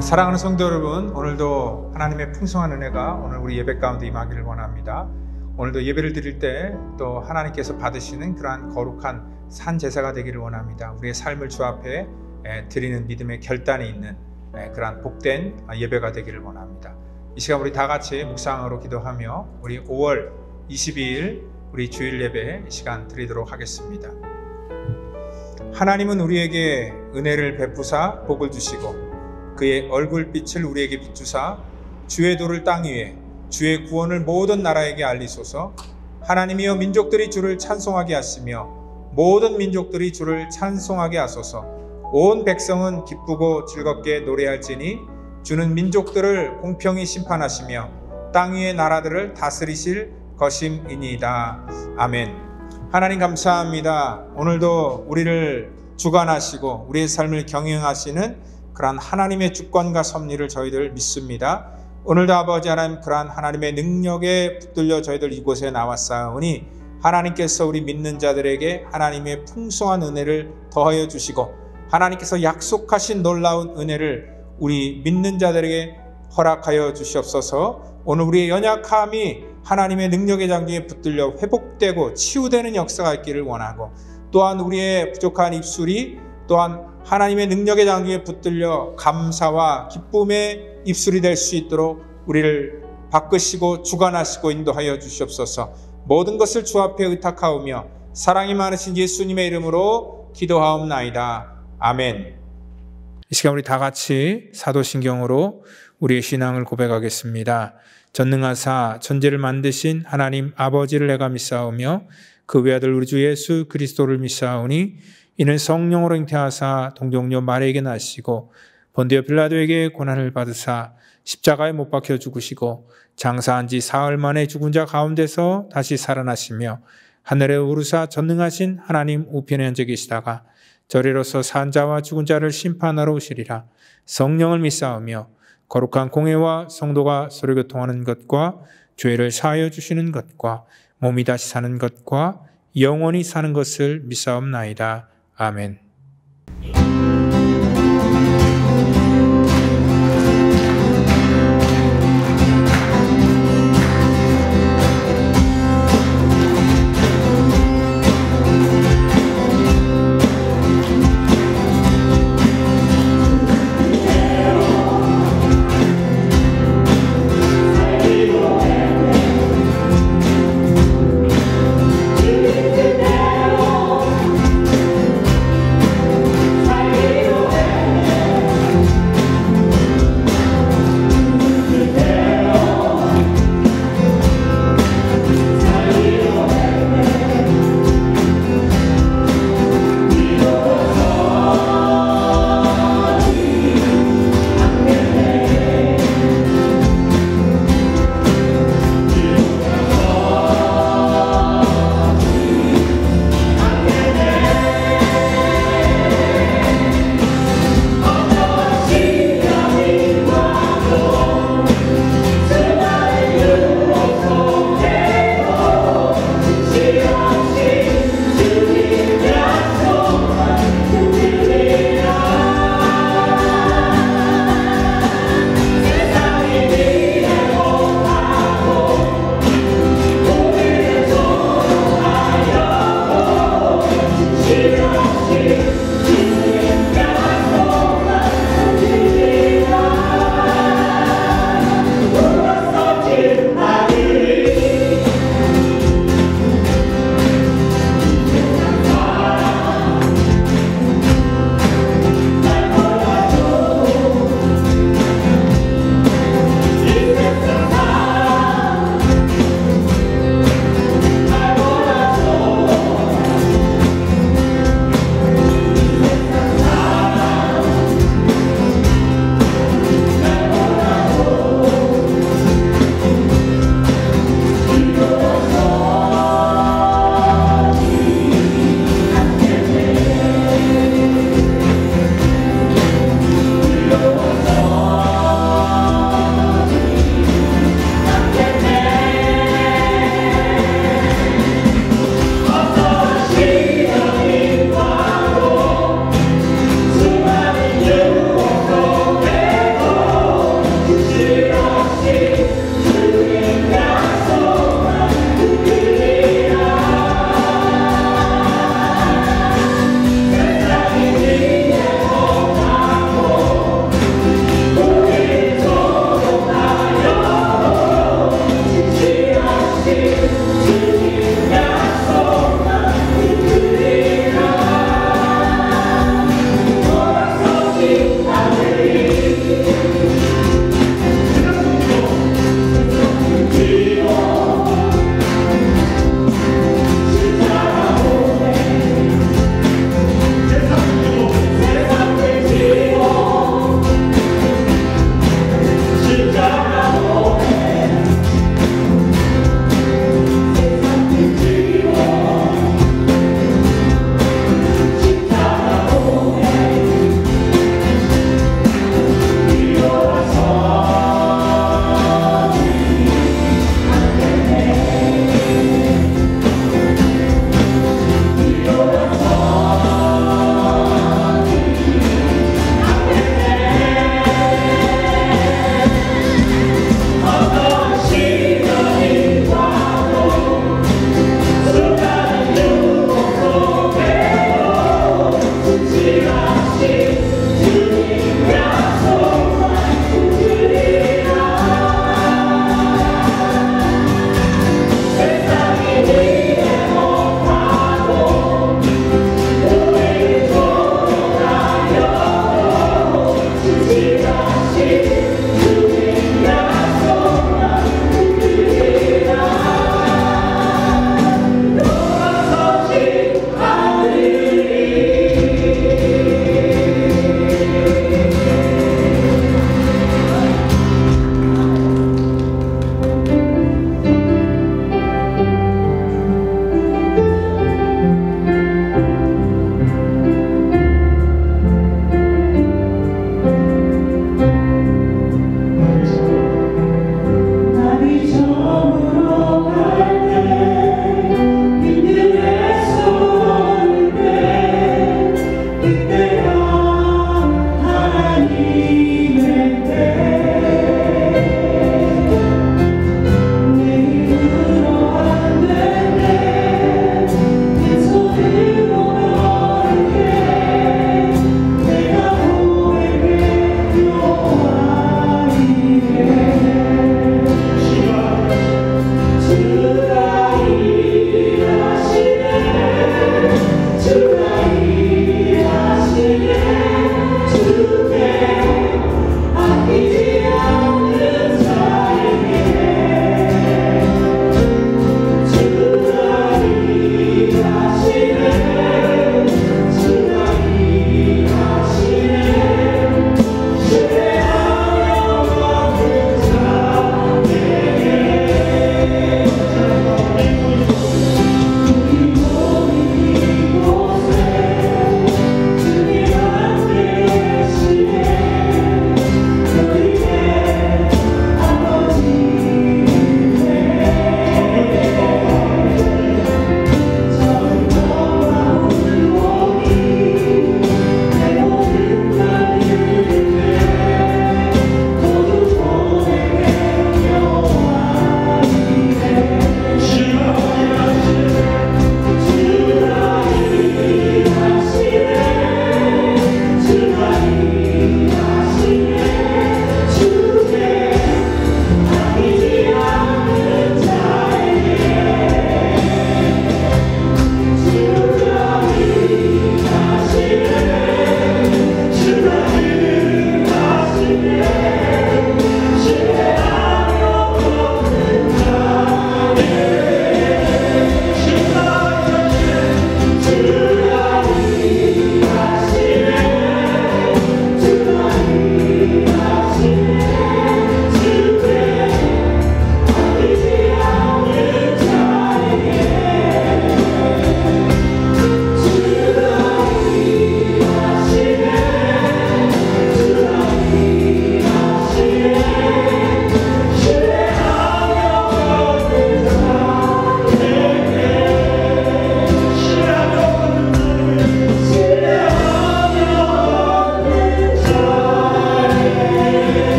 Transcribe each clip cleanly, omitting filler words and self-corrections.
사랑하는 성도 여러분, 오늘도 하나님의 풍성한 은혜가 오늘 우리 예배 가운데 임하기를 원합니다. 오늘도 예배를 드릴 때 또 하나님께서 받으시는 그러한 거룩한 산 제사가 되기를 원합니다. 우리의 삶을 주 앞에 드리는 믿음의 결단이 있는 그러한 복된 예배가 되기를 원합니다. 이 시간 우리 다 같이 묵상으로 기도하며 우리 5월 22일 우리 주일 예배 이 시간 드리도록 하겠습니다. 하나님은 우리에게 은혜를 베푸사 복을 주시고 그의 얼굴빛을 우리에게 비추사 주의 도를 땅 위에 주의 구원을 모든 나라에게 알리소서. 하나님이여 민족들이 주를 찬송하게 하시며 모든 민족들이 주를 찬송하게 하소서. 온 백성은 기쁘고 즐겁게 노래할지니 주는 민족들을 공평히 심판하시며 땅 위의 나라들을 다스리실 것임이니이다. 아멘. 하나님 감사합니다. 오늘도 우리를 주관하시고 우리의 삶을 경영하시는 그러한 하나님의 주권과 섭리를 저희들 믿습니다. 오늘도 아버지 하나님 그러한 하나님의 능력에 붙들려 저희들 이곳에 나왔사오니 하나님께서 우리 믿는 자들에게 하나님의 풍성한 은혜를 더하여 주시고 하나님께서 약속하신 놀라운 은혜를 우리 믿는 자들에게 허락하여 주시옵소서. 오늘 우리의 연약함이 하나님의 능력의 장중에 붙들려 회복되고 치유되는 역사가 있기를 원하고 또한 우리의 부족한 입술이 또한 하나님의 능력의 장중에 붙들려 감사와 기쁨의 입술이 될 수 있도록 우리를 바꾸시고 주관하시고 인도하여 주시옵소서. 모든 것을 주 앞에 의탁하오며 사랑이 많으신 예수님의 이름으로 기도하옵나이다. 아멘. 이 시간 우리 다 같이 사도신경으로 우리의 신앙을 고백하겠습니다. 전능하사 천지를 만드신 하나님 아버지를 내가 믿사오며 그 외아들 우리 주 예수 그리스도를 믿사오니 이는 성령으로 잉태하사 동정녀 마리아에게 나시고 본디오 빌라도에게 고난을 받으사 십자가에 못 박혀 죽으시고 장사한 지 사흘 만에 죽은 자 가운데서 다시 살아나시며 하늘에 오르사 전능하신 하나님 우편에 앉아 계시다가 저리로서 산 자와 죽은 자를 심판하러 오시리라. 성령을 믿사오며 거룩한 공회와 성도가 서로 교통하는 것과 죄를 사하여 주시는 것과 몸이 다시 사는 것과 영원히 사는 것을 믿사옵나이다. 아멘.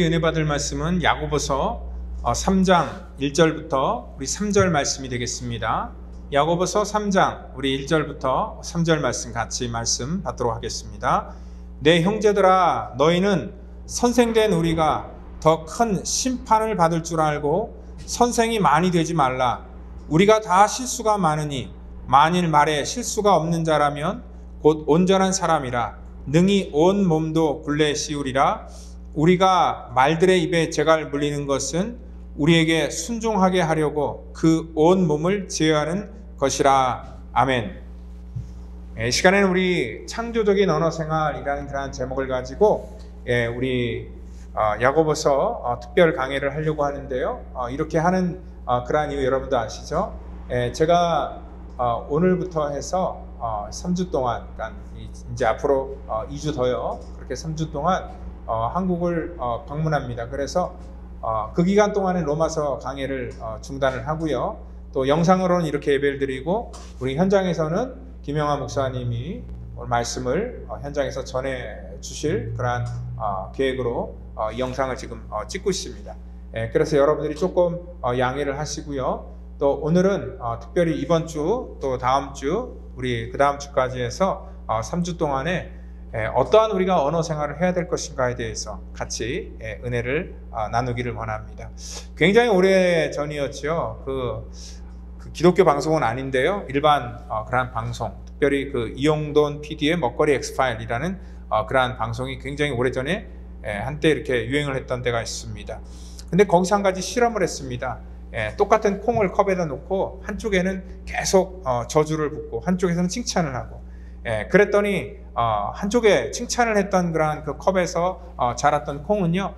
우리 은혜 받을 말씀은 야고보서 3장 1절부터 우리 3절 말씀이 되겠습니다. 야고보서 3장 우리 1절부터 3절 말씀 같이 말씀 받도록 하겠습니다. 내 형제들아, 너희는 선생된 우리가 더 큰 심판을 받을 줄 알고 선생이 많이 되지 말라. 우리가 다 실수가 많으니 만일 말에 실수가 없는 자라면 곧 온전한 사람이라 능히 온 몸도 굴레 씌우리라. 우리가 말들의 입에 재갈 물리는 것은 우리에게 순종하게 하려고 그 온 몸을 제어하는 것이라. 아멘. 이 시간에는 우리 창조적인 언어생활이라는 그런 제목을 가지고 우리 야고보서 특별 강해를 하려고 하는데요. 이렇게 하는 그러한 이유 여러분도 아시죠? 제가 오늘부터 해서 3주 동안, 그러니까 이제 앞으로 2주 더요. 그렇게 3주 동안 한국을 방문합니다. 그래서 그 기간 동안에 로마서 강해를 중단을 하고요. 또 영상으로는 이렇게 예배를 드리고 우리 현장에서는 김영하 목사님이 오늘 말씀을 현장에서 전해 주실 그러한 계획으로 이 영상을 지금 찍고 있습니다. 그래서 여러분들이 조금 양해를 하시고요. 또 오늘은 특별히 이번 주 또 다음 주 우리 그 다음 주까지 해서 3주 동안에 어떠한 우리가 언어 생활을 해야 될 것인가에 대해서 같이 은혜를 나누기를 원합니다. 굉장히 오래 전이었죠. 그 기독교 방송은 아닌데요. 일반 그러한 방송, 특별히 그 이용돈 PD의 먹거리 엑스파일이라는 그러한 방송이 굉장히 오래 전에 한때 이렇게 유행을 했던 때가 있습니다. 근데 거기서 한 가지 실험을 했습니다. 똑같은 콩을 컵에다 놓고 한쪽에는 계속 저주를 붓고 한쪽에서는 칭찬을 하고 그랬더니 한쪽에 칭찬을 했던 그러한 그 컵에서 자랐던 콩은요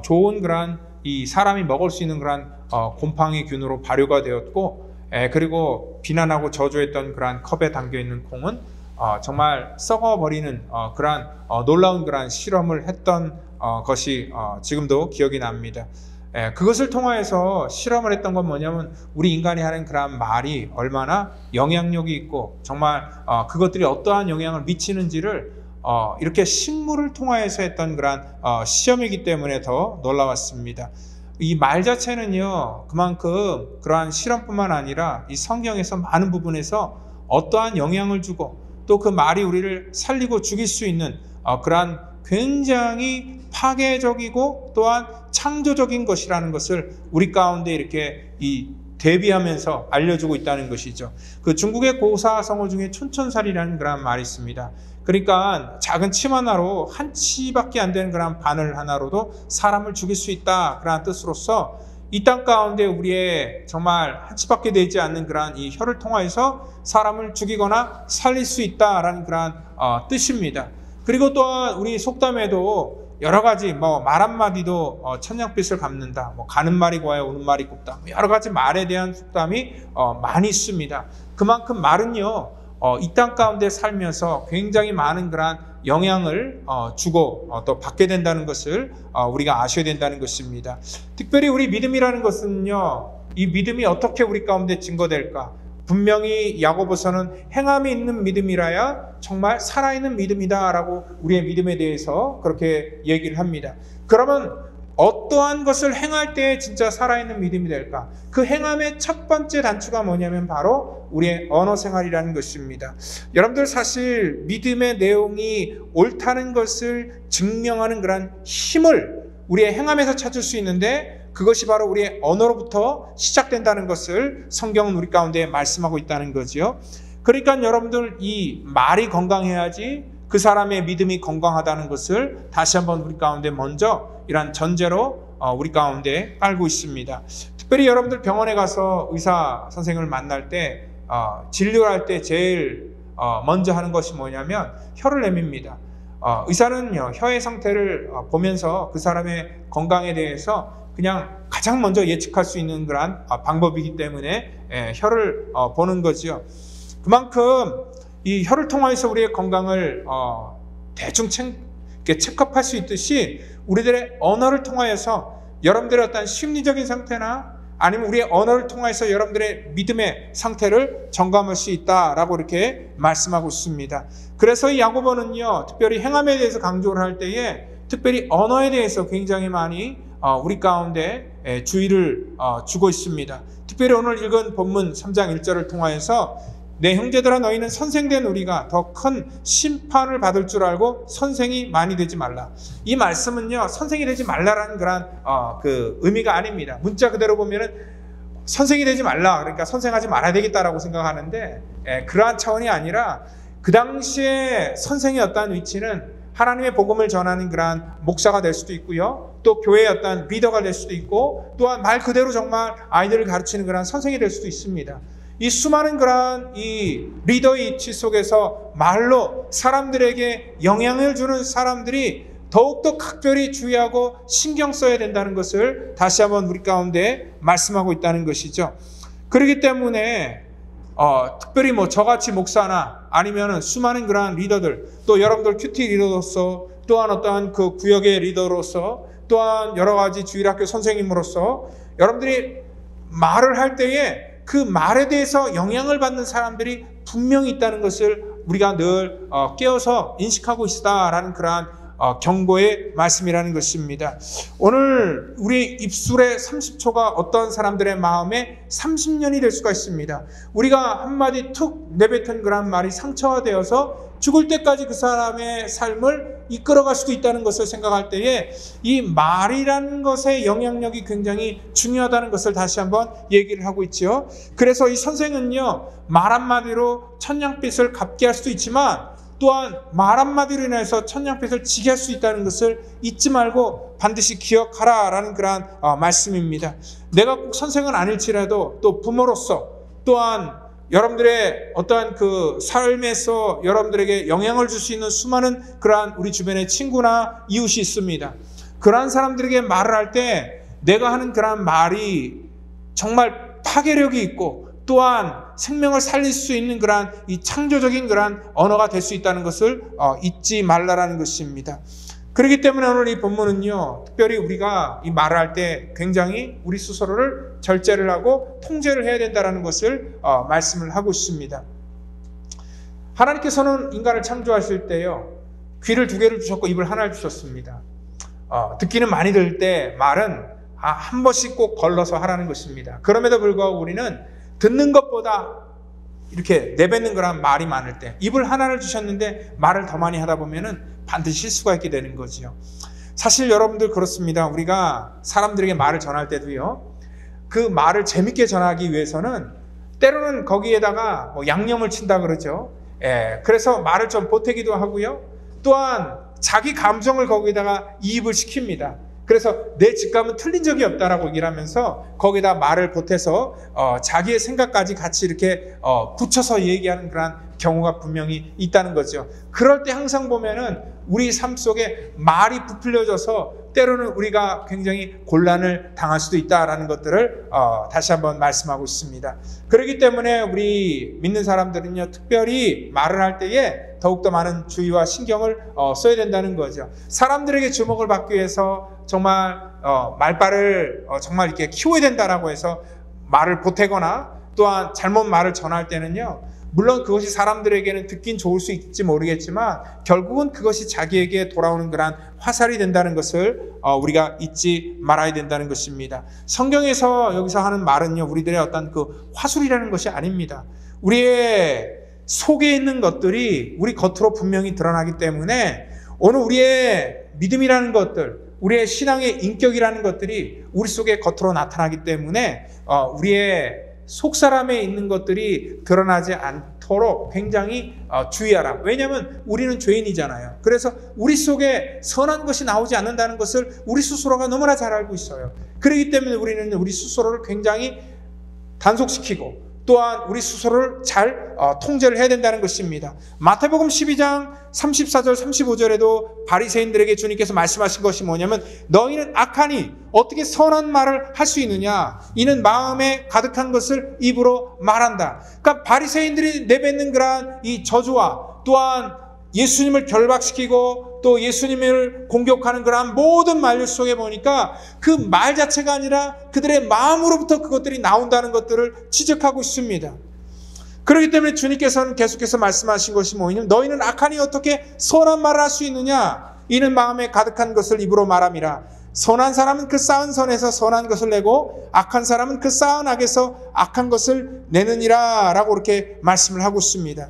좋은 그러한 이 사람이 먹을 수 있는 그러한 곰팡이 균으로 발효가 되었고 그리고 비난하고 저주했던 그러한 컵에 담겨있는 콩은 정말 썩어버리는 그러한 놀라운 그러한 실험을 했던 것이 지금도 기억이 납니다. 그것을 통하여서 실험을 했던 건 뭐냐면 우리 인간이 하는 그런 말이 얼마나 영향력이 있고 정말 그것들이 어떠한 영향을 미치는지를 이렇게 식물을 통하여서 했던 그런 시험이기 때문에 더 놀라웠습니다. 이 말 자체는요 그만큼 그러한 실험뿐만 아니라 이 성경에서 많은 부분에서 어떠한 영향을 주고 또 그 말이 우리를 살리고 죽일 수 있는 그러한 굉장히 파괴적이고 또한 창조적인 것이라는 것을 우리 가운데 이렇게 대비하면서 알려주고 있다는 것이죠. 그 중국의 고사성어 중에 촌촌살이라는 그런 말이 있습니다. 그러니까 작은 침 하나로 한 치밖에 안 되는 그런 바늘 하나로도 사람을 죽일 수 있다 그런 뜻으로서 이 땅 가운데 우리의 정말 한 치밖에 되지 않는 그러한 이 혀를 통하여서 사람을 죽이거나 살릴 수 있다라는 그러한 뜻입니다. 그리고 또한 우리 속담에도 여러 가지 말 한마디도 천냥빚을 갚는다, 가는 말이 고와야 오는 말이 곱다, 여러 가지 말에 대한 속담이 많이 있습니다. 그만큼 말은요 이 땅 가운데 살면서 굉장히 많은 그러한 영향을 주고 또 받게 된다는 것을 우리가 아셔야 된다는 것입니다. 특별히 우리 믿음이라는 것은요 이 믿음이 어떻게 우리 가운데 증거될까? 분명히 야고보서는 행함이 있는 믿음이라야 정말 살아있는 믿음이다 라고 우리의 믿음에 대해서 그렇게 얘기를 합니다. 그러면 어떠한 것을 행할 때 진짜 살아있는 믿음이 될까? 그 행함의 첫 번째 단추가 뭐냐면 바로 우리의 언어 생활이라는 것입니다. 여러분들 사실 믿음의 내용이 옳다는 것을 증명하는 그런 힘을 우리의 행함에서 찾을 수 있는데 그것이 바로 우리의 언어로부터 시작된다는 것을 성경은 우리 가운데 말씀하고 있다는 거죠. 그러니까 여러분들 이 말이 건강해야지 그 사람의 믿음이 건강하다는 것을 다시 한번 우리 가운데 먼저 이러한 전제로 우리 가운데 깔고 있습니다. 특별히 여러분들 병원에 가서 의사 선생님을 만날 때 진료할 때 제일 먼저 하는 것이 뭐냐면 혀를 내밉니다. 의사는요 혀의 상태를 보면서 그 사람의 건강에 대해서 그냥 가장 먼저 예측할 수 있는 그러한 방법이기 때문에 혀를 보는 거죠. 그만큼 이 혀를 통해서 우리의 건강을 대충 체크할 수 있듯이 우리들의 언어를 통하여서 여러분들의 어떤 심리적인 상태나 아니면 우리의 언어를 통해서 여러분들의 믿음의 상태를 점검할 수 있다라고 이렇게 말씀하고 있습니다. 그래서 이 야고보는요 특별히 행함에 대해서 강조를 할 때에 특별히 언어에 대해서 굉장히 많이 우리 가운데 주의를 주고 있습니다. 특별히 오늘 읽은 본문 3장 1절을 통하여서 내 형제들아 너희는 선생된 우리가 더 큰 심판을 받을 줄 알고 선생이 많이 되지 말라. 이 말씀은요, 선생이 되지 말라라는 그런 그 의미가 아닙니다. 문자 그대로 보면은 선생이 되지 말라, 그러니까 선생하지 말아야 되겠다라고 생각하는데 그러한 차원이 아니라 그 당시에 선생의 어떠한 위치는 하나님의 복음을 전하는 그러한 목사가 될 수도 있고요, 또 교회의 어떤 리더가 될 수도 있고, 또한 말 그대로 정말 아이들을 가르치는 그러한 선생이 될 수도 있습니다. 이 수많은 그러한 이 리더의 위치 속에서 말로 사람들에게 영향을 주는 사람들이 더욱더 각별히 주의하고 신경 써야 된다는 것을 다시 한번 우리 가운데 말씀하고 있다는 것이죠. 그렇기 때문에 특별히 저같이 목사나 아니면은 수많은 그러한 리더들, 또 여러분들 큐티 리더로서, 또한 어떠한 그 구역의 리더로서, 또한 여러 가지 주일학교 선생님으로서 여러분들이 말을 할 때에 그 말에 대해서 영향을 받는 사람들이 분명히 있다는 것을 우리가 늘 깨어서 인식하고 있다라는 그러한 경고의 말씀이라는 것입니다. 오늘 우리 입술의 30초가 어떤 사람들의 마음에 30년이 될 수가 있습니다. 우리가 한마디 툭 내뱉은 그런 말이 상처가 되어서 죽을 때까지 그 사람의 삶을 이끌어갈 수도 있다는 것을 생각할 때에 이 말이라는 것의 영향력이 굉장히 중요하다는 것을 다시 한번 얘기를 하고 있죠. 그래서 이 선생은요, 말 한마디로 천냥빚을 갚게 할 수도 있지만 또한 말 한마디로 인해서 천냥빚을 지게 할 수 있다는 것을 잊지 말고 반드시 기억하라라는 그러한 말씀입니다. 내가 꼭 선생은 아닐지라도 또 부모로서, 또한 여러분들의 어떠한 그 삶에서 여러분들에게 영향을 줄 수 있는 수많은 그러한 우리 주변의 친구나 이웃이 있습니다. 그러한 사람들에게 말을 할 때 내가 하는 그러한 말이 정말 파괴력이 있고, 또한 생명을 살릴 수 있는 그러한 이 창조적인 그러한 언어가 될 수 있다는 것을 잊지 말라라는 것입니다. 그렇기 때문에 오늘 이 본문은요, 특별히 우리가 이 말을 할 때 굉장히 우리 스스로를 절제를 하고 통제를 해야 된다는 것을 말씀을 하고 있습니다. 하나님께서는 인간을 창조하실 때요, 귀를 2개를 주셨고 입을 하나를 주셨습니다. 듣기는 많이 들을 때 말은 한 번씩 꼭 걸러서 하라는 것입니다. 그럼에도 불구하고 우리는 듣는 것보다 이렇게 내뱉는 거란 말이 많을 때, 입을 하나를 주셨는데 말을 더 많이 하다 보면은 반드시 실수가 있게 되는 거지요. 사실 여러분들 그렇습니다. 우리가 사람들에게 말을 전할 때도요, 그 말을 재밌게 전하기 위해서는 때로는 거기에다가 양념을 친다 그러죠. 그래서 말을 좀 보태기도 하고요, 또한 자기 감정을 거기다가 이입을 시킵니다. 그래서 내 직감은 틀린 적이 없다라고 얘기를 하면서 거기다 말을 보태서 자기의 생각까지 같이 이렇게 붙여서 얘기하는 그런 경우가 분명히 있다는 거죠. 그럴 때 항상 보면은 우리 삶 속에 말이 부풀려져서 때로는 우리가 굉장히 곤란을 당할 수도 있다라는 것들을 다시 한번 말씀하고 있습니다. 그렇기 때문에 우리 믿는 사람들은요, 특별히 말을 할 때에 더욱더 많은 주의와 신경을 써야 된다는 거죠. 사람들에게 주목을 받기 위해서 정말 말발을 정말 이렇게 키워야 된다라고 해서 말을 보태거나 또한 잘못 말을 전할 때는요, 물론 그것이 사람들에게는 듣긴 좋을 수 있을지 모르겠지만 결국은 그것이 자기에게 돌아오는 그런 화살이 된다는 것을 우리가 잊지 말아야 된다는 것입니다. 성경에서 여기서 하는 말은요, 우리들의 어떤 그 화술이라는 것이 아닙니다. 우리의 속에 있는 것들이 우리 겉으로 분명히 드러나기 때문에 오늘 우리의 믿음이라는 것들, 우리의 신앙의 인격이라는 것들이 우리 속에 겉으로 나타나기 때문에 우리의 속사람에 있는 것들이 드러나지 않도록 굉장히 주의하라. 왜냐하면 우리는 죄인이잖아요. 그래서 우리 속에 선한 것이 나오지 않는다는 것을 우리 스스로가 너무나 잘 알고 있어요. 그렇기 때문에 우리는 우리 스스로를 굉장히 단속시키고 또한 우리 스스로를 잘 통제를 해야 된다는 것입니다. 마태복음 12장 34절 35절에도 바리새인들에게 주님께서 말씀하신 것이 뭐냐면, 너희는 악하니 어떻게 선한 말을 할 수 있느냐, 이는 마음에 가득한 것을 입으로 말한다. 그러니까 바리새인들이 내뱉는 그러한 이 저주와 또한 예수님을 결박시키고 또 예수님을 공격하는 그러한 모든 말 속에 보니까 그 말 자체가 아니라 그들의 마음으로부터 그것들이 나온다는 것들을 지적하고 있습니다. 그렇기 때문에 주님께서는 계속해서 말씀하신 것이 뭐냐면, 너희는 악하니 어떻게 선한 말을 할 수 있느냐, 이는 마음에 가득한 것을 입으로 말함이라. 선한 사람은 그 쌓은 선에서 선한 것을 내고 악한 사람은 그 쌓은 악에서 악한 것을 내느니라 라고 이렇게 말씀을 하고 있습니다.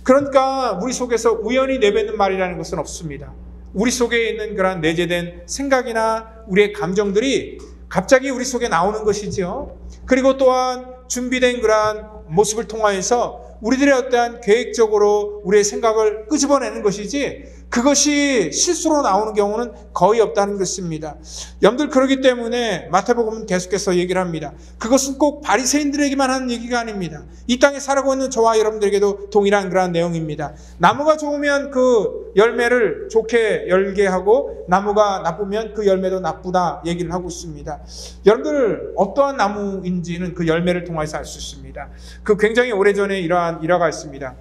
그러니까 우리 속에서 우연히 내뱉는 말이라는 것은 없습니다. 우리 속에 있는 그런 내재된 생각이나 우리의 감정들이 갑자기 우리 속에 나오는 것이죠. 그리고 또한 준비된 그러한 모습을 통하여서 우리들의 어떠한 계획적으로 우리의 생각을 끄집어내는 것이지 그것이 실수로 나오는 경우는 거의 없다는 것입니다. 여러분들 그렇기 때문에 마태복음은 계속해서 얘기를 합니다. 그것은 꼭 바리새인들에게만 하는 얘기가 아닙니다. 이 땅에 살아가고 있는 저와 여러분들에게도 동일한 그러한 내용입니다. 나무가 좋으면 그 열매를 좋게 열게 하고 나무가 나쁘면 그 열매도 나쁘다 얘기를 하고 있습니다. 여러분들 어떠한 나무인지는 그 열매를 통해서 알 수 있습니다. 그 굉장히 오래전에 이러한 일화가 있습니다.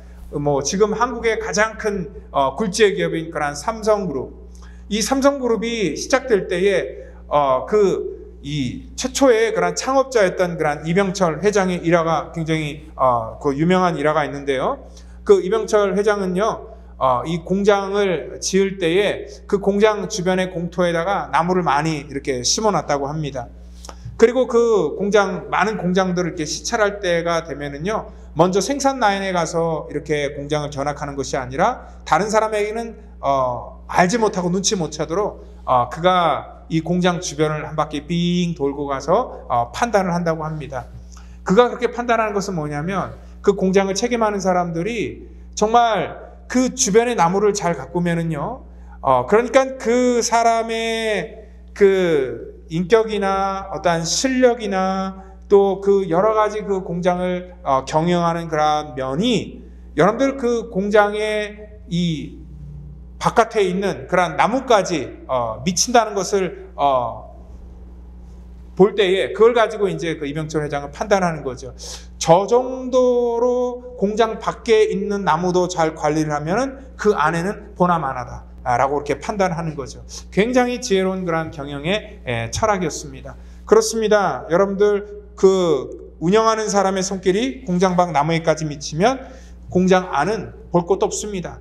지금 한국의 가장 큰 굴지의 기업인 그런 삼성그룹. 이 삼성그룹이 시작될 때에 이 최초의 그런 창업자였던 그런 이병철 회장의 일화가 굉장히 그 유명한 일화가 있는데요. 그 이병철 회장은요, 이 공장을 지을 때에 그 공장 주변의 공터에다가 나무를 많이 이렇게 심어놨다고 합니다. 그리고 그 많은 공장들을 이렇게 시찰할 때가 되면은요, 먼저 생산 라인에 가서 이렇게 공장을 견학하는 것이 아니라 다른 사람에게는 알지 못하고 눈치 못 채도록 그가 이 공장 주변을 한 바퀴 빙 돌고 가서 판단을 한다고 합니다. 그가 그렇게 판단하는 것은 뭐냐면 그 공장을 책임하는 사람들이 정말 그 주변의 나무를 잘 가꾸면은요, 그러니까 그 사람의 그 인격이나 어떠한 실력이나 또 그 여러 가지 그 공장을 경영하는 그런 면이 여러분들 그 공장의 이 바깥에 있는 그런 나무까지 미친다는 것을 볼 때에 그걸 가지고 이제 그 이병철 회장은 판단하는 거죠. 저 정도로 공장 밖에 있는 나무도 잘 관리를 하면은 그 안에는 보나마나다 라고 이렇게 판단하는 거죠. 굉장히 지혜로운 그런 경영의 철학이었습니다. 그렇습니다. 여러분들 그 운영하는 사람의 손길이 공장 밖 나무에까지 미치면 공장 안은 볼 것도 없습니다.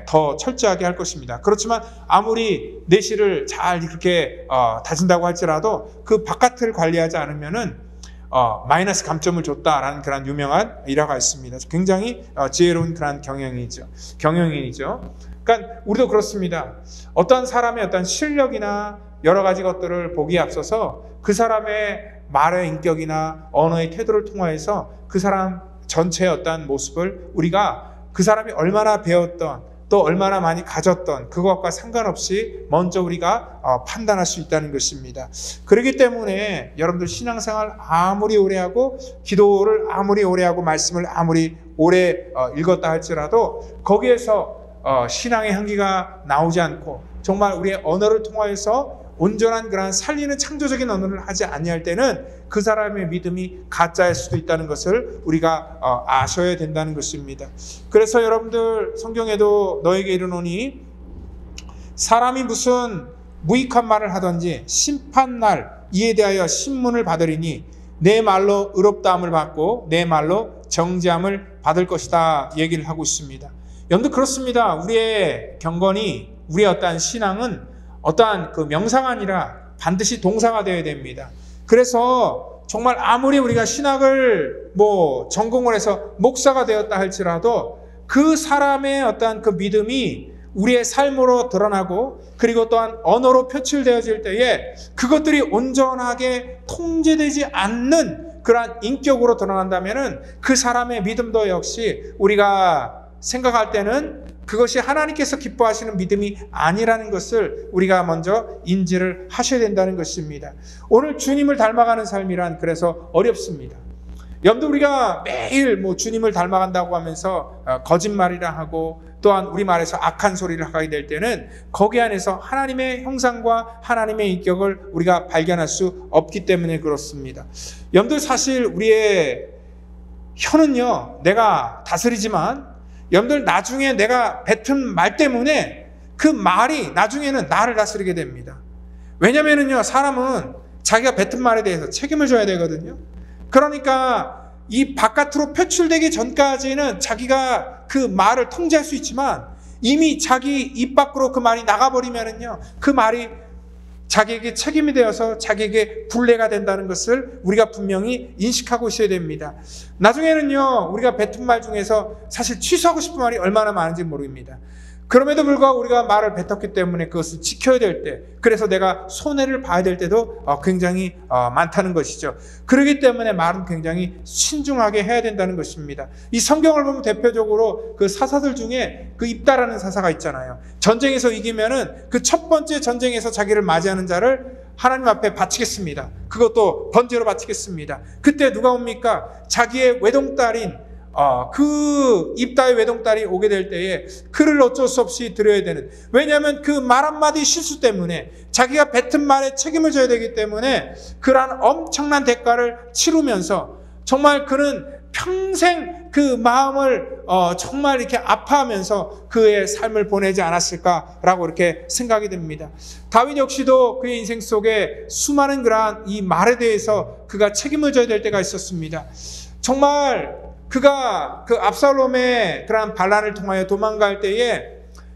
더 철저하게 할 것입니다. 그렇지만 아무리 내실을 잘 이렇게 다진다고 할지라도 그 바깥을 관리하지 않으면은 마이너스 감점을 줬다라는 그런 유명한 일화가 있습니다. 굉장히 지혜로운 그런 경영이죠. 그러니까 우리도 그렇습니다. 어떤 사람의 어떤 실력이나 여러 가지 것들을 보기에 앞서서 그 사람의 말의 인격이나 언어의 태도를 통하여서 그 사람 전체의 어떤 모습을 우리가 그 사람이 얼마나 배웠던 또 얼마나 많이 가졌던 그것과 상관없이 먼저 우리가 판단할 수 있다는 것입니다. 그렇기 때문에 여러분들 신앙생활 아무리 오래 하고 기도를 아무리 오래 하고 말씀을 아무리 오래 읽었다 할지라도 거기에서 신앙의 향기가 나오지 않고 정말 우리의 언어를 통하여서 온전한 그런 살리는 창조적인 언어를 하지 아니할 때는 그 사람의 믿음이 가짜일 수도 있다는 것을 우리가 아셔야 된다는 것입니다. 그래서 여러분들 성경에도 너에게 이르노니 사람이 무슨 무익한 말을 하든지 심판날 이에 대하여 신문을 받으리니 내 말로 의롭다함을 받고 내 말로 정죄함을 받을 것이다 얘기를 하고 있습니다. 여러분들 그렇습니다. 우리의 경건이 우리의 어떠한 신앙은 어떠한 그 명사가 아니라 반드시 동사가 되어야 됩니다. 그래서 정말 아무리 우리가 신학을 전공을 해서 목사가 되었다 할지라도 그 사람의 어떠한 그 믿음이 우리의 삶으로 드러나고 그리고 또한 언어로 표출되어질 때에 그것들이 온전하게 통제되지 않는 그러한 인격으로 드러난다면은 그 사람의 믿음도 역시 우리가 생각할 때는 그것이 하나님께서 기뻐하시는 믿음이 아니라는 것을 우리가 먼저 인지를 하셔야 된다는 것입니다. 오늘 주님을 닮아가는 삶이란 그래서 어렵습니다. 여러분들 우리가 매일 주님을 닮아간다고 하면서 거짓말이라 하고 또한 우리말에서 악한 소리를 하게 될 때는 거기 안에서 하나님의 형상과 하나님의 인격을 우리가 발견할 수 없기 때문에 그렇습니다. 여러분들 사실 우리의 혀는요 내가 다스리지만 여러분들 나중에 내가 뱉은 말 때문에 그 말이 나중에는 나를 다스리게 됩니다. 왜냐면은요 사람은 자기가 뱉은 말에 대해서 책임을 져야 되거든요. 그러니까 이 바깥으로 표출되기 전까지는 자기가 그 말을 통제할 수 있지만 이미 자기 입 밖으로 그 말이 나가버리면은요, 그 말이 자기에게 책임이 되어서 자기에게 굴레가 된다는 것을 우리가 분명히 인식하고 있어야 됩니다. 나중에는요, 우리가 뱉은 말 중에서 사실 취소하고 싶은 말이 얼마나 많은지 모릅니다. 그럼에도 불구하고 우리가 말을 뱉었기 때문에 그것을 지켜야 될 때, 그래서 내가 손해를 봐야 될 때도 굉장히 많다는 것이죠. 그렇기 때문에 말은 굉장히 신중하게 해야 된다는 것입니다. 이 성경을 보면 대표적으로 그 사사들 중에 그 입다라는 사사가 있잖아요. 전쟁에서 이기면은 그 첫 번째 전쟁에서 자기를 맞이하는 자를 하나님 앞에 바치겠습니다. 그것도 번제로 바치겠습니다. 그때 누가 옵니까? 자기의 외동딸인 그 입다의 외동딸이 오게 될 때에 그를 어쩔 수 없이 드려야 되는, 왜냐하면 그 말 한마디 실수 때문에 자기가 뱉은 말에 책임을 져야 되기 때문에 그러한 엄청난 대가를 치르면서 정말 그는 평생 그 마음을 정말 이렇게 아파하면서 그의 삶을 보내지 않았을까라고 이렇게 생각이 됩니다. 다윗 역시도 그의 인생 속에 수많은 그러한 이 말에 대해서 그가 책임을 져야 될 때가 있었습니다. 정말 그가 그 압살롬의 그러한 반란을 통하여 도망갈 때에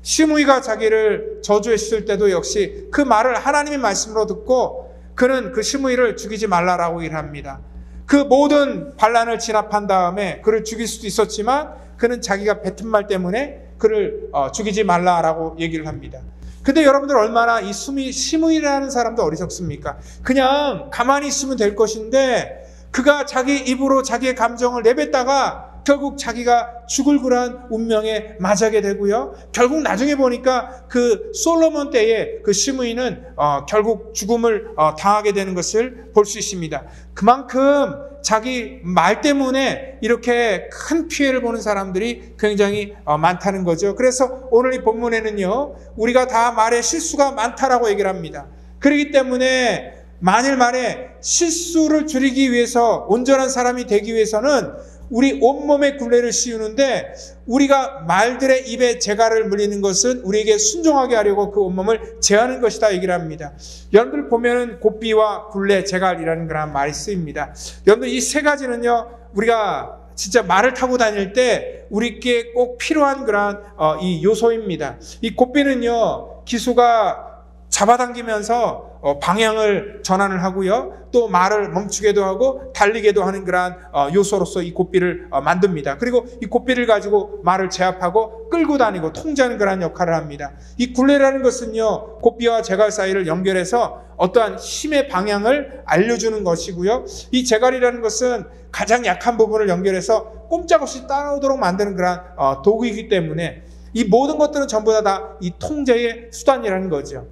시므이가 자기를 저주했을 때도 역시 그 말을 하나님의 말씀으로 듣고 그는 그 시므이를 죽이지 말라라고 일합니다. 그 모든 반란을 진압한 다음에 그를 죽일 수도 있었지만 그는 자기가 뱉은 말 때문에 그를 죽이지 말라라고 얘기를 합니다. 근데 여러분들 얼마나 이 시므이라는 사람도 어리석습니까? 그냥 가만히 있으면 될 것인데 그가 자기 입으로 자기의 감정을 내뱉다가 결국 자기가 죽을 그러한 운명에 맞이하게 되고요. 결국 나중에 보니까 그 솔로몬 때에 그 시므이는 결국 죽음을 당하게 되는 것을 볼 수 있습니다. 그만큼 자기 말 때문에 이렇게 큰 피해를 보는 사람들이 굉장히 많다는 거죠. 그래서 오늘 이 본문에는요, 우리가 다 말에 실수가 많다라고 얘기를 합니다. 그렇기 때문에 만일 말에 실수를 줄이기 위해서, 온전한 사람이 되기 위해서는 우리 온몸에 굴레를 씌우는데 우리가 말들의 입에 재갈을 물리는 것은 우리에게 순종하게 하려고 그 온몸을 제하는 것이다 얘기를 합니다. 여러분들 보면은 고삐와 굴레, 재갈이라는 그런 말이 쓰입니다. 여러분들 이 세 가지는요, 우리가 진짜 말을 타고 다닐 때 우리께 꼭 필요한 그런 이 요소입니다. 이 고삐는요, 기수가 잡아당기면서 방향을 전환을 하고요, 또 말을 멈추게도 하고 달리게도 하는 그러한 요소로서 이 고삐를 만듭니다. 그리고 이 고삐를 가지고 말을 제압하고 끌고 다니고 통제하는 그러한 역할을 합니다. 이 굴레라는 것은요, 고삐와 재갈 사이를 연결해서 어떠한 힘의 방향을 알려주는 것이고요, 이 재갈이라는 것은 가장 약한 부분을 연결해서 꼼짝없이 따라오도록 만드는 그러한 도구이기 때문에 이 모든 것들은 전부 다 이 통제의 수단이라는 거죠.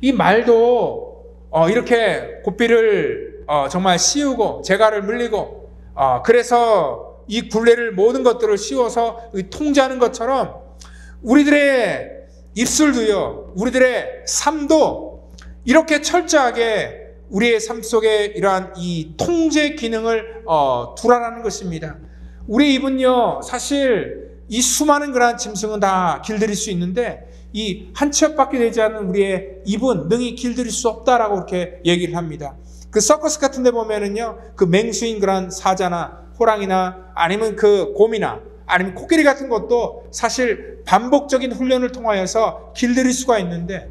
이 말도 이렇게 고삐를 정말 씌우고 재갈을 물리고 그래서 이 굴레를, 모든 것들을 씌워서 통제하는 것처럼 우리들의 입술도요, 우리들의 삶도 이렇게 철저하게 우리의 삶 속에 이러한 이 통제 기능을 두라라는 것입니다. 우리 입은요, 사실 이 수많은 그러한 짐승은 다 길들일 수 있는데 이 한 치역밖에 되지 않는 우리의 입은 능히 길들일 수 없다라고 이렇게 얘기를 합니다. 그 서커스 같은 데 보면은요, 그 맹수인 그런 사자나 호랑이나 아니면 그 곰이나 아니면 코끼리 같은 것도 사실 반복적인 훈련을 통하여서 길들일 수가 있는데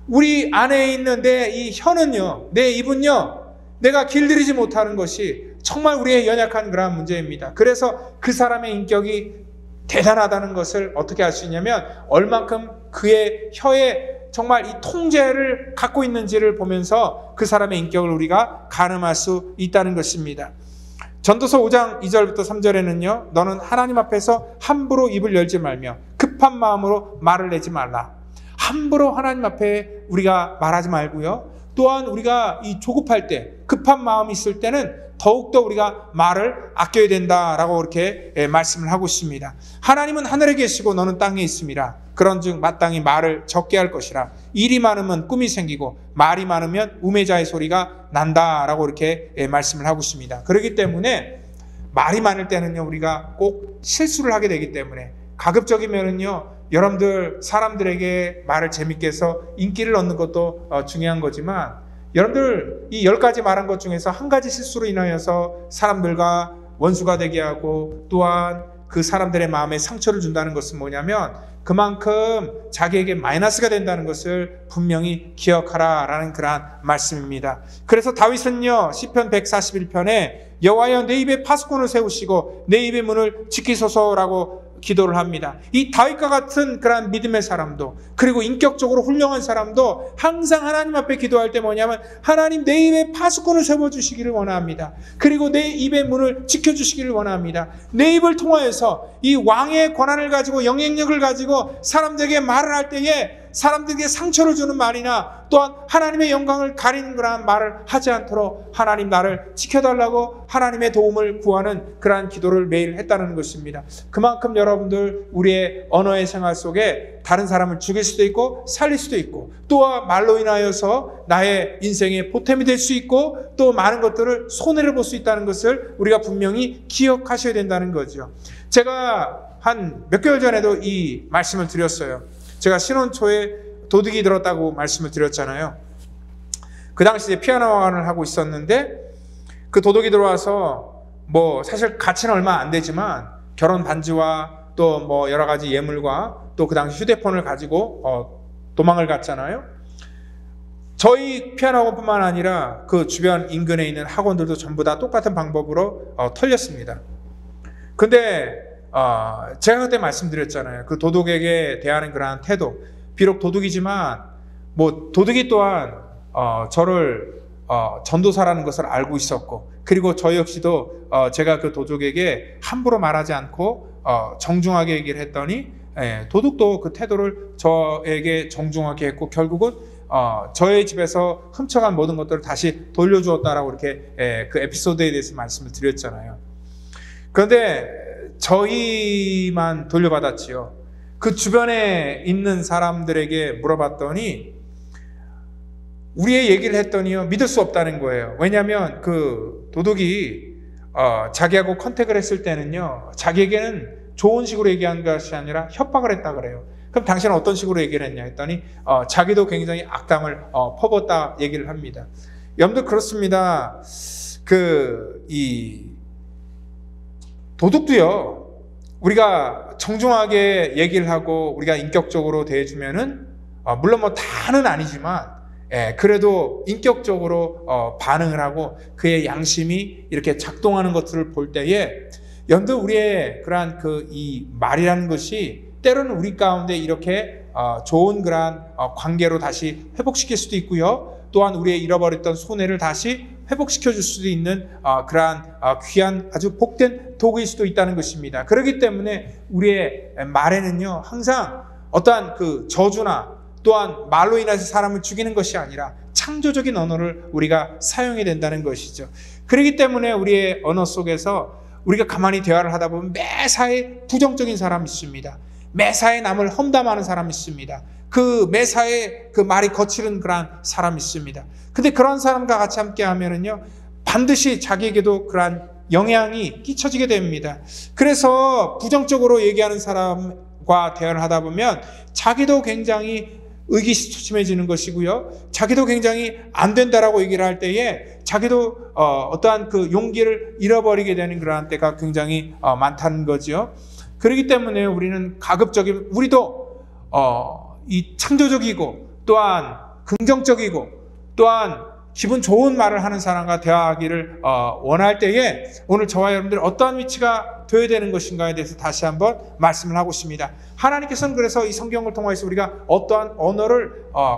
우리 안에 있는 내 이 혀는요, 내 입은요, 내가 길들이지 못하는 것이 정말 우리의 연약한 그런 문제입니다. 그래서 그 사람의 인격이 대단하다는 것을 어떻게 알 수 있냐면 얼만큼 그의 혀에 정말 이 통제를 갖고 있는지를 보면서 그 사람의 인격을 우리가 가늠할 수 있다는 것입니다. 전도서 5장 2절부터 3절에는요, 너는 하나님 앞에서 함부로 입을 열지 말며 급한 마음으로 말을 내지 말라. 함부로 하나님 앞에 우리가 말하지 말고요, 또한 우리가 이 조급할 때, 급한 마음이 있을 때는 더욱더 우리가 말을 아껴야 된다라고 이렇게 말씀을 하고 있습니다. 하나님은 하늘에 계시고 너는 땅에 있음이라. 그런즉 마땅히 말을 적게 할 것이라. 일이 많으면 꿈이 생기고 말이 많으면 우매자의 소리가 난다라고 이렇게 말씀을 하고 있습니다. 그렇기 때문에 말이 많을 때는요, 우리가 꼭 실수를 하게 되기 때문에, 가급적이면은요, 여러분들 사람들에게 말을 재밌게 해서 인기를 얻는 것도 중요한 거지만, 여러분들 이 10가지 말한 것 중에서 한 가지 실수로 인하여서 사람들과 원수가 되게 하고 또한 그 사람들의 마음에 상처를 준다는 것은 뭐냐면 그만큼 자기에게 마이너스가 된다는 것을 분명히 기억하라라는 그러한 말씀입니다. 그래서 다윗은요 시편 141편에 여호와여 내 입에 파수꾼을 세우시고 내 입의 문을 지키소서라고 기도를 합니다. 이 다윗과 같은 그런 믿음의 사람도 그리고 인격적으로 훌륭한 사람도 항상 하나님 앞에 기도할 때 뭐냐면 하나님 내 입에 파수꾼을 세워주시기를 원합니다. 그리고 내 입의 문을 지켜주시기를 원합니다. 내 입을 통하여서 이 왕의 권한을 가지고 영향력을 가지고 사람들에게 말을 할 때에 사람들에게 상처를 주는 말이나 또한 하나님의 영광을 가리는 그러한 말을 하지 않도록 하나님 나를 지켜달라고 하나님의 도움을 구하는 그러한 기도를 매일 했다는 것입니다. 그만큼 여러분들 우리의 언어의 생활 속에 다른 사람을 죽일 수도 있고 살릴 수도 있고 또한 말로 인하여서 나의 인생의 보탬이 될 수 있고 또 많은 것들을 손해를 볼 수 있다는 것을 우리가 분명히 기억하셔야 된다는 거죠. 제가 한 몇 개월 전에도 이 말씀을 드렸어요. 제가 신혼 초에 도둑이 들었다고 말씀을 드렸잖아요. 그 당시에 피아노 학원을 하고 있었는데 그 도둑이 들어와서 뭐 사실 가치는 얼마 안 되지만 결혼 반지와 또 뭐 여러 가지 예물과 또 그 당시 휴대폰을 가지고 도망을 갔잖아요. 저희 피아노 학원뿐만 아니라 그 주변 인근에 있는 학원들도 전부 다 똑같은 방법으로 털렸습니다. 근데 제가 그때 말씀드렸잖아요. 그 도둑에게 대하는 그러한 태도, 비록 도둑이지만 뭐 도둑이 또한 저를 전도사라는 것을 알고 있었고 그리고 저 역시도 제가 그 도둑에게 함부로 말하지 않고 정중하게 얘기를 했더니 도둑도 그 태도를 저에게 정중하게 했고 결국은 저의 집에서 훔쳐간 모든 것들을 다시 돌려주었다라고 이렇게 그 에피소드에 대해서 말씀을 드렸잖아요. 그런데 저희만 돌려받았지요. 그 주변에 있는 사람들에게 물어봤더니 우리의 얘기를 했더니요 믿을 수 없다는 거예요. 왜냐하면 그 도둑이 자기하고 컨택을 했을 때는요 자기에게는 좋은 식으로 얘기한 것이 아니라 협박을 했다 그래요. 그럼 당신은 어떤 식으로 얘기를 했냐 했더니 자기도 굉장히 악담을 퍼붓다 얘기를 합니다. 여러분들 그렇습니다. 이 도둑도요 우리가 정중하게 얘기를 하고 우리가 인격적으로 대해주면은 물론 뭐 다는 아니지만 그래도 인격적으로 반응을 하고 그의 양심이 이렇게 작동하는 것들을 볼 때에 여러분들 우리의 그러한 이 말이라는 것이 때로는 우리 가운데 이렇게 좋은 그러한 관계로 다시 회복시킬 수도 있고요. 또한 우리의 잃어버렸던 손해를 다시 회복시켜 줄 수도 있는 그러한 귀한 아주 복된 도구일 수도 있다는 것입니다. 그렇기 때문에 우리의 말에는요 항상 어떠한 그 저주나 또한 말로 인해서 사람을 죽이는 것이 아니라 창조적인 언어를 우리가 사용해야 된다는 것이죠. 그렇기 때문에 우리의 언어 속에서 우리가 가만히 대화를 하다 보면 매사에 부정적인 사람이 있습니다. 매사에 남을 험담하는 사람이 있습니다. 그 매사에 그 말이 거칠은 그러한 사람이 있습니다. 근데 그런 사람과 같이 함께 하면은요 반드시 자기에게도 그러한 영향이 끼쳐지게 됩니다. 그래서 부정적으로 얘기하는 사람과 대화를 하다 보면 자기도 굉장히 의기소침해지는 것이고요. 자기도 굉장히 안 된다라고 얘기를 할 때에 자기도 어떠한 그 용기를 잃어버리게 되는 그러한 때가 굉장히 많다는 거죠. 그렇기 때문에 우리는 가급적이면 우리도 이 창조적이고 또한 긍정적이고 또한 기분 좋은 말을 하는 사람과 대화하기를 원할 때에 오늘 저와 여러분들이 어떠한 위치가 되어야 되는 것인가에 대해서 다시 한번 말씀을 하고 있습니다. 하나님께서는 그래서 이 성경을 통해서 우리가 어떠한 언어를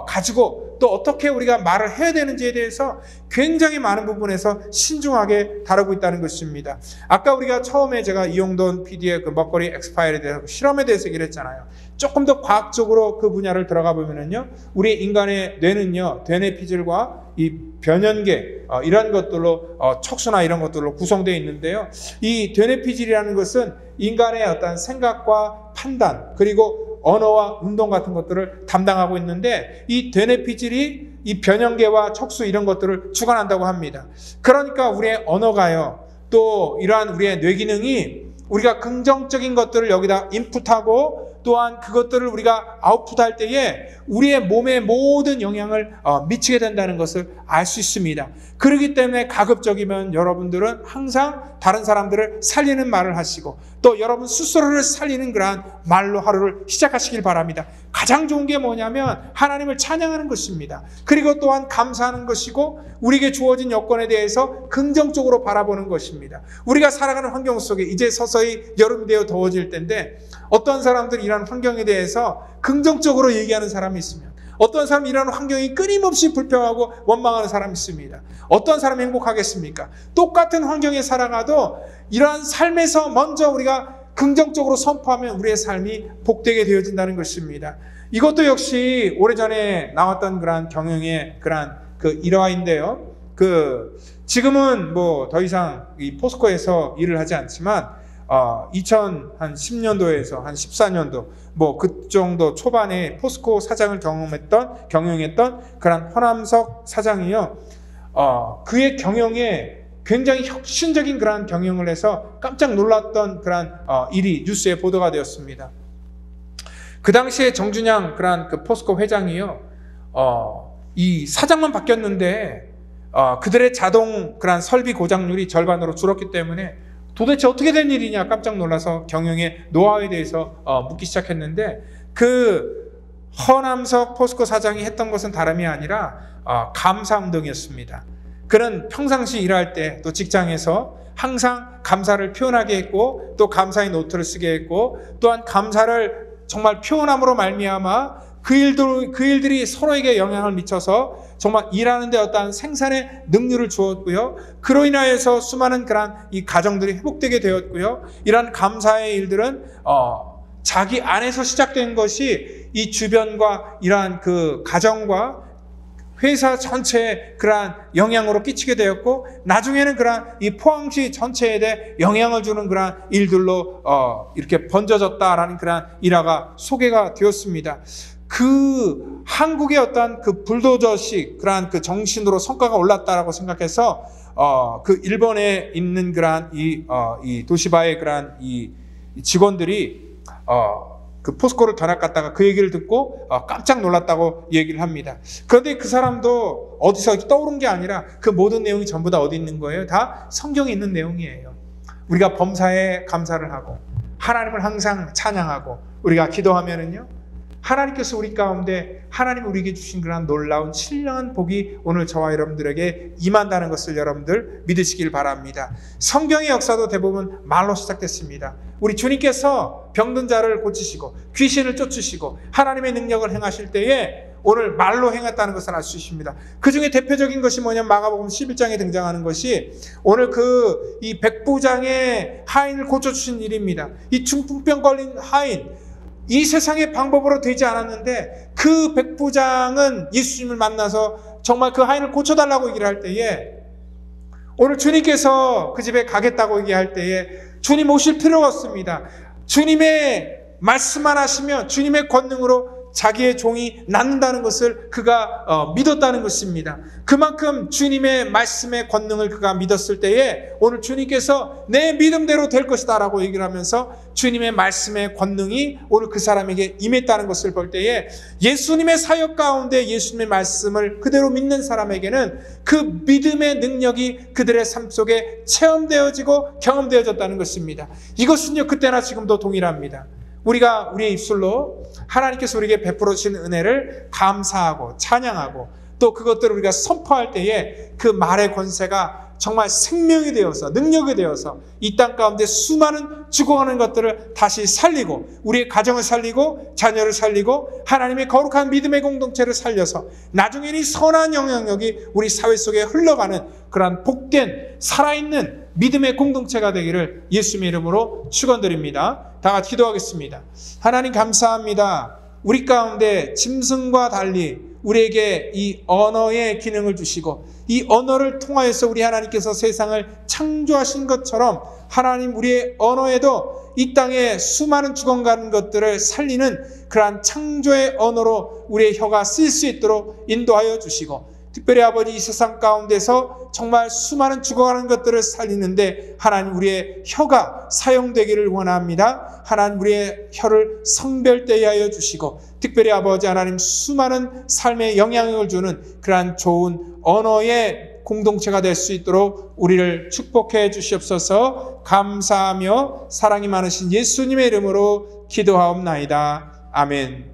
가지고 또 어떻게 우리가 말을 해야 되는지에 대해서 굉장히 많은 부분에서 신중하게 다루고 있다는 것입니다. 아까 우리가 처음에 제가 이용돈 PD의 그 먹거리 엑스파일에 대해서 실험에 대해서 얘기를 했잖아요. 조금 더 과학적으로 그 분야를 들어가 보면은요, 우리 인간의 뇌는요, 되뇌피질과 이 변연계 이런 것들로 척수나 이런 것들로 구성되어 있는데요. 이 되뇌피질이라는 것은 인간의 어떤 생각과 판단 그리고 언어와 운동 같은 것들을 담당하고 있는데 이 되뇌피질이 이 변연계와 척수 이런 것들을 주관한다고 합니다. 그러니까 우리의 언어가요, 또 이러한 우리의 뇌 기능이 우리가 긍정적인 것들을 여기다 인풋하고 또한 그것들을 우리가 아웃풋할 때에 우리의 몸에 모든 영향을 미치게 된다는 것을 알 수 있습니다. 그렇기 때문에 가급적이면 여러분들은 항상 다른 사람들을 살리는 말을 하시고 또 여러분 스스로를 살리는 그러한 말로 하루를 시작하시길 바랍니다. 가장 좋은 게 뭐냐면 하나님을 찬양하는 것입니다. 그리고 또한 감사하는 것이고 우리에게 주어진 여건에 대해서 긍정적으로 바라보는 것입니다. 우리가 살아가는 환경 속에 이제 서서히 여름이 되어 더워질 텐데 어떤 사람들이 이런 환경에 대해서 긍정적으로 얘기하는 사람이 있으면 어떤 사람이 이런 환경이 끊임없이 불평하고 원망하는 사람이 있습니다. 어떤 사람이 행복하겠습니까? 똑같은 환경에 살아가도 이러한 삶에서 먼저 우리가 긍정적으로 선포하면 우리의 삶이 복되게 되어진다는 것입니다. 이것도 역시 오래전에 나왔던 그러한 경영의 그러한 일화인데요. 지금은 뭐 더 이상 이 포스코에서 일을 하지 않지만 2010년도에서 한 14년도 뭐 그 정도 초반에 포스코 사장을 경영했던 그런 허남석 사장이요. 그의 경영에 굉장히 혁신적인 그런 경영을 해서 깜짝 놀랐던 그런 일이 뉴스에 보도가 되었습니다. 그 당시에 정준양 그런 포스코 회장이요. 이 사장만 바뀌었는데 그들의 자동 그런 설비 고장률이 절반으로 줄었기 때문에 도대체 어떻게 된 일이냐 깜짝 놀라서 경영의 노하우에 대해서 묻기 시작했는데 허남석 포스코 사장이 했던 것은 다름이 아니라 감사운동이었습니다. 그는 평상시 일할 때 또 직장에서 항상 감사를 표현하게 했고 또 감사의 노트를 쓰게 했고 또한 감사를 정말 표현함으로 말미암아 그 일들이 서로에게 영향을 미쳐서 정말 일하는 데 어떠한 생산의 능률을 주었고요. 그로 인하여서 수많은 그런 이 가정들이 회복되게 되었고요. 이러한 감사의 일들은 자기 안에서 시작된 것이 이 주변과 이러한 가정과 회사 전체에 그러한 영향으로 끼치게 되었고 나중에는 그러한 이 포항시 전체에 대해 영향을 주는 그러한 일들로 이렇게 번져졌다라는 그러한 일화가 소개가 되었습니다. 한국의 어떤 불도저식 그러한 정신으로 성과가 올랐다라고 생각해서 일본에 있는 그러한 이 도시바의 그러한 이 직원들이 포스코를 견학 갔다가 그 얘기를 듣고 깜짝 놀랐다고 얘기를 합니다. 그런데 그 사람도 어디서 떠오른 게 아니라 그 모든 내용이 전부 다 어디 있는 거예요? 다 성경에 있는 내용이에요. 우리가 범사에 감사를 하고 하나님을 항상 찬양하고 우리가 기도하면은요. 하나님께서 우리 가운데 하나님이 우리에게 주신 그런 놀라운 신령한 복이 오늘 저와 여러분들에게 임한다는 것을 여러분들 믿으시길 바랍니다. 성경의 역사도 대부분 말로 시작됐습니다. 우리 주님께서 병든 자를 고치시고 귀신을 쫓으시고 하나님의 능력을 행하실 때에 오늘 말로 행했다는 것을 알 수 있습니다. 그 중에 대표적인 것이 뭐냐면 마가복음 11장에 등장하는 것이 오늘 이 백부장의 하인을 고쳐주신 일입니다. 이 중풍병 걸린 하인 이 세상의 방법으로 되지 않았는데 그 백부장은 예수님을 만나서 정말 그 하인을 고쳐달라고 얘기를 할 때에 오늘 주님께서 그 집에 가겠다고 얘기할 때에 주님 오실 필요가 없습니다. 주님의 말씀만 하시면 주님의 권능으로 자기의 종이 낫는다는 것을 그가 믿었다는 것입니다. 그만큼 주님의 말씀의 권능을 그가 믿었을 때에 오늘 주님께서 내 믿음대로 될 것이다 라고 얘기를 하면서 주님의 말씀의 권능이 오늘 그 사람에게 임했다는 것을 볼 때에 예수님의 사역 가운데 예수님의 말씀을 그대로 믿는 사람에게는 그 믿음의 능력이 그들의 삶 속에 체험되어지고 경험되어졌다는 것입니다. 이것은요 그때나 지금도 동일합니다. 우리가 우리의 입술로 하나님께서 우리에게 베풀어 주신 은혜를 감사하고 찬양하고 또 그것들을 우리가 선포할 때에 그 말의 권세가 정말 생명이 되어서 능력이 되어서 이 땅 가운데 수많은 죽어가는 것들을 다시 살리고 우리의 가정을 살리고 자녀를 살리고 하나님의 거룩한 믿음의 공동체를 살려서 나중에는 이 선한 영향력이 우리 사회 속에 흘러가는 그러한 복된 살아있는 믿음의 공동체가 되기를 예수님의 이름으로 축원드립니다. 다 같이 기도하겠습니다. 하나님 감사합니다. 우리 가운데 짐승과 달리 우리에게 이 언어의 기능을 주시고 이 언어를 통하여서 우리 하나님께서 세상을 창조하신 것처럼 하나님 우리의 언어에도 이 땅에 수많은 죽어가는 것들을 살리는 그러한 창조의 언어로 우리의 혀가 쓰일 수 있도록 인도하여 주시고 특별히 아버지 이 세상 가운데서 정말 수많은 죽어가는 것들을 살리는데 하나님 우리의 혀가 사용되기를 원합니다. 하나님 우리의 혀를 성별되게 하여 주시고 특별히 아버지 하나님 수많은 삶에 영향을 주는 그러한 좋은 언어의 공동체가 될 수 있도록 우리를 축복해 주시옵소서. 감사하며 사랑이 많으신 예수님의 이름으로 기도하옵나이다. 아멘.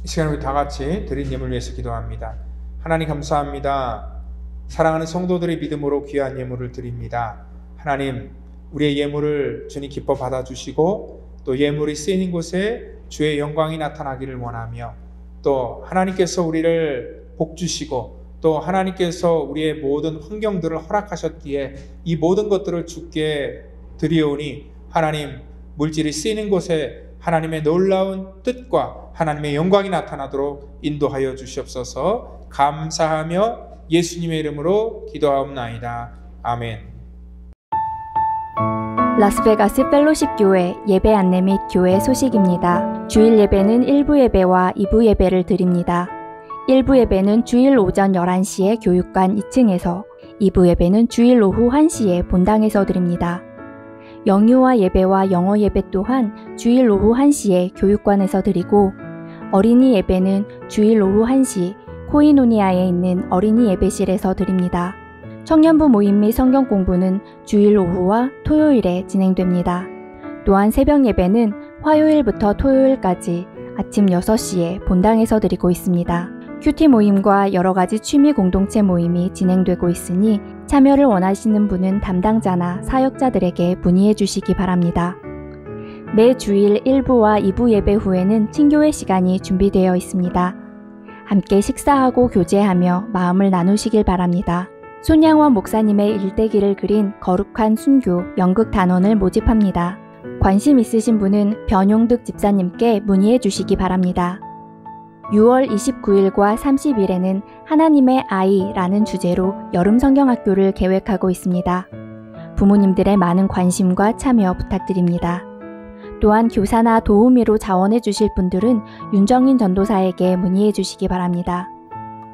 이 시간 우리 다 같이 드린 예물을 위해서 기도합니다. 하나님 감사합니다. 사랑하는 성도들의 믿음으로 귀한 예물을 드립니다. 하나님 우리의 예물을 주님 기뻐 받아주시고 또 예물이 쓰이는 곳에 주의 영광이 나타나기를 원하며 또 하나님께서 우리를 복주시고 또 하나님께서 우리의 모든 환경들을 허락하셨기에 이 모든 것들을 주께 드리오니 하나님 물질이 쓰이는 곳에 하나님의 놀라운 뜻과 하나님의 영광이 나타나도록 인도하여 주시옵소서. 감사하며 예수님의 이름으로 기도하옵나이다. 아멘. 라스베가스 펠로십 교회 예배 안내 및 교회 소식입니다. 주일 예배는 1부 예배와 2부 예배를 드립니다. 1부 예배는 주일 오전 11시에 교육관 2층에서 2부 예배는 주일 오후 1시에 본당에서 드립니다. 영유아 예배와 영어 예배 또한 주일 오후 1시에 교육관에서 드리고 어린이 예배는 주일 오후 1시 코이노니아에 있는 어린이 예배실에서 드립니다. 청년부 모임 및 성경 공부는 주일 오후와 토요일에 진행됩니다. 또한 새벽 예배는 화요일부터 토요일까지 아침 6시에 본당에서 드리고 있습니다. 큐티 모임과 여러가지 취미 공동체 모임이 진행되고 있으니 참여를 원하시는 분은 담당자나 사역자들에게 문의해 주시기 바랍니다. 매 주일 1부와 2부 예배 후에는 친교회 시간이 준비되어 있습니다. 함께 식사하고 교제하며 마음을 나누시길 바랍니다. 손양원 목사님의 일대기를 그린 거룩한 순교 연극 단원을 모집합니다. 관심 있으신 분은 변용득 집사님께 문의해 주시기 바랍니다. 6월 29일과 30일에는 하나님의 아이라는 주제로 여름 성경학교를 계획하고 있습니다. 부모님들의 많은 관심과 참여 부탁드립니다. 또한 교사나 도우미로 자원해 주실 분들은 윤정인 전도사에게 문의해 주시기 바랍니다.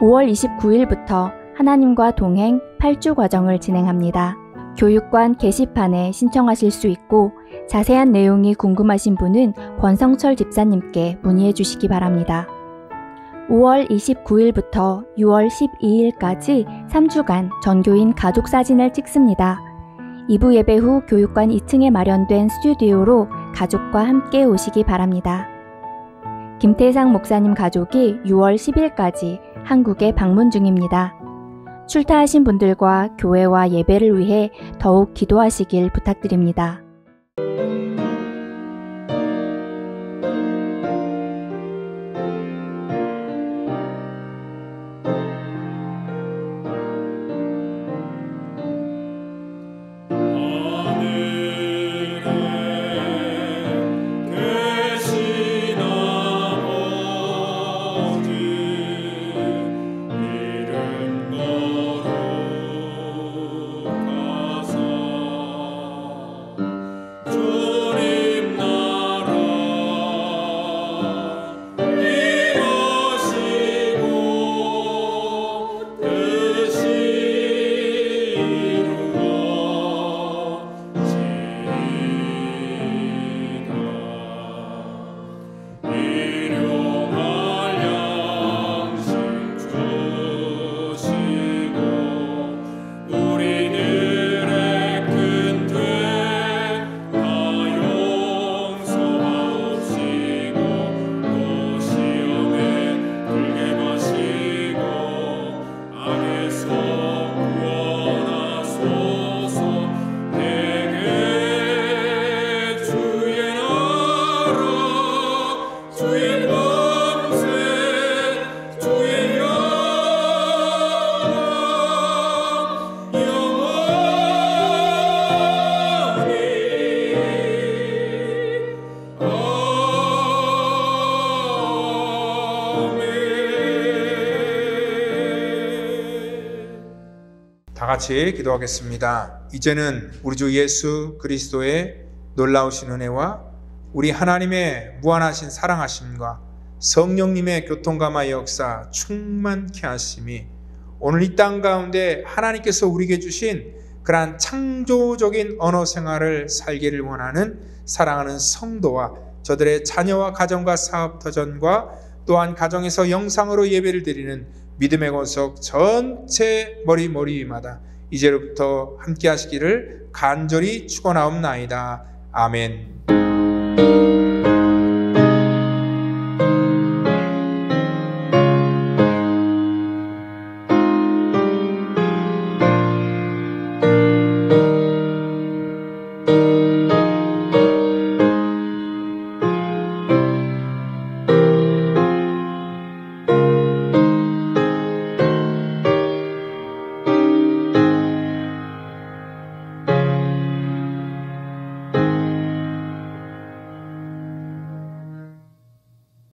5월 29일부터 하나님과 동행 8주 과정을 진행합니다. 교육관 게시판에 신청하실 수 있고 자세한 내용이 궁금하신 분은 권성철 집사님께 문의해 주시기 바랍니다. 5월 29일부터 6월 12일까지 3주간 전교인 가족 사진을 찍습니다. 2부 예배 후 교육관 2층에 마련된 스튜디오로 가족과 함께 오시기 바랍니다. 김태상 목사님 가족이 6월 10일까지 한국에 방문 중입니다. 출타하신 분들과 교회와 예배를 위해 더욱 기도하시길 부탁드립니다. 다 같이 기도하겠습니다. 이제는 우리 주 예수 그리스도의 놀라우신 은혜와 우리 하나님의 무한하신 사랑하심과 성령님의 교통감화 역사 충만케 하심이 오늘 이 땅 가운데 하나님께서 우리에게 주신 그러한 창조적인 언어 생활을 살기를 원하는 사랑하는 성도와 저들의 자녀와 가정과 사업 터전과 또한 가정에서 영상으로 예배를 드리는 믿음의 권속 전체 머리마다 이제로부터 함께 하시기를 간절히 축원하옵나이다. 아멘.